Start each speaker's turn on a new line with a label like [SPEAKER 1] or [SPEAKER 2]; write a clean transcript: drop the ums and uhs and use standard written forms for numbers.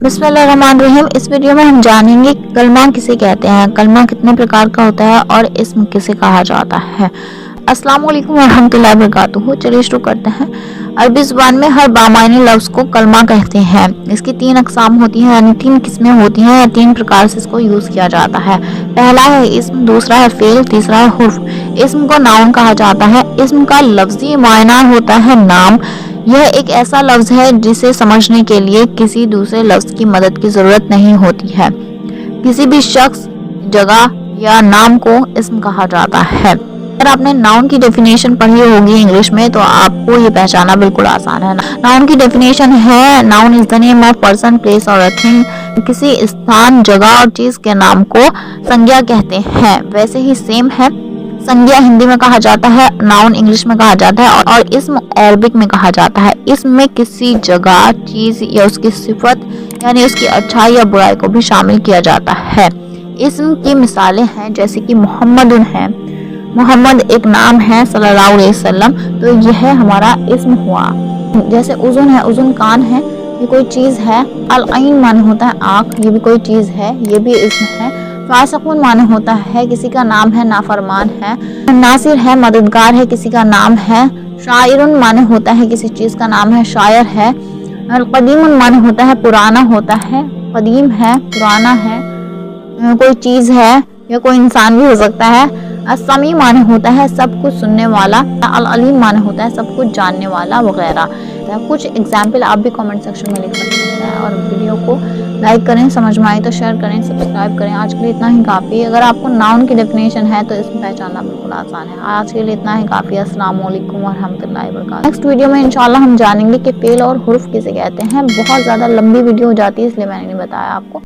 [SPEAKER 1] बिस्मिल्लाहिर्रहमानिर्रहीम। इस वीडियो में हम जानेंगे कलमा किसे कहते हैं, कलमा कितने प्रकार का होता है और इस्म किसे कहा जाता है। अस्सलाम वालेकुम वरहमतुल्लाहि वबरकातुहू। चलिए शुरू करते हैं। अरबी जुबान में हर बामानी लफ्ज़ को कलमा कहते हैं। इसकी 3 अक़साम होती हैं, यानी 3 किस्में होती हैं या 3 प्रकार से इसको यूज़ किया जाता है। पहला है इस्म, दूसरा है फ़ेल, तीसरा है हुर्फ। इस्म को नाउन कहा जाता है। इस्म का लफ्ज़ी मायना होता है नाम। यह एक ऐसा लफ्ज़ है जिसे समझने के लिए किसी दूसरे लफ्ज़ की मदद की ज़रूरत नहीं होती है। किसी भी शख्स, जगह या नाम को इस्म कहा जाता है। अगर आपने नाउन की डेफिनेशन पढ़ी होगी इंग्लिश में तो आपको ये पहचाना बिल्कुल आसान है। नाउन की डेफिनेशन है, noun is the name of person, place और अ थिंग। किसी स्थान, जगह और चीज़ के नाम को संज्ञा कहते हैं। वैसे ही सेम है, संज्ञा हिंदी में कहा जाता है, नाउन इंग्लिश में कहा जाता है और इस्म अरबिक में कहा जाता है। इस्म में किसी जगह, चीज़ या उसकी सिफत यानी उसकी अच्छाई या बुराई को भी शामिल किया जाता है। इस्म की मिसालें हैं जैसे कि मोहम्मदुन है, मोहम्मद एक नाम है सल्लल्लाहु अलैहि वसल्लम, तो यह हमारा इस्म हुआ। जैसे उज़ुन है, उज़ुन कान है, ये कोई चीज़ है। अल ऐन माने होता है आँख, ये भी कोई चीज़ है, ये भी इस्म है। फासिकुन माने होता है किसी का नाम है, नाफरमान है। नासिर है, मददगार है, किसी का नाम है। शायरुन माने होता है किसी चीज़ का नाम है, शायर है। कदीमुन माने होता है पुराना होता है, कदीम है, पुराना है, कोई चीज़ है या कोई इंसान भी हो सकता है। अस्समी माने होता है सब कुछ सुनने वाला। अल अलीम माने होता है सब कुछ जानने वाला वगैरह। कुछ एग्जाम्पल आप भी कमेंट सेक्शन में लिख सकते हैं और वीडियो को लाइक करें, समझ में आए तो शेयर करें, सब्सक्राइब करें। आज के लिए इतना ही काफ़ी। अगर आपको नाउन की डेफिनेशन है तो इसमें पहचानना बिल्कुल आसान है। आज के लिए इतना ही काफ़ी। अस्सलाम वालेकुम वरहमतुल्लाहि वबरकातुहू। नेक्स्ट वीडियो में इंशाल्लाह हम जानेंगे कि फेल और हुर्फ किसे कहते हैं। बहुत ज़्यादा लंबी वीडियो हो जाती है इसलिए मैंने नहीं बताया आपको।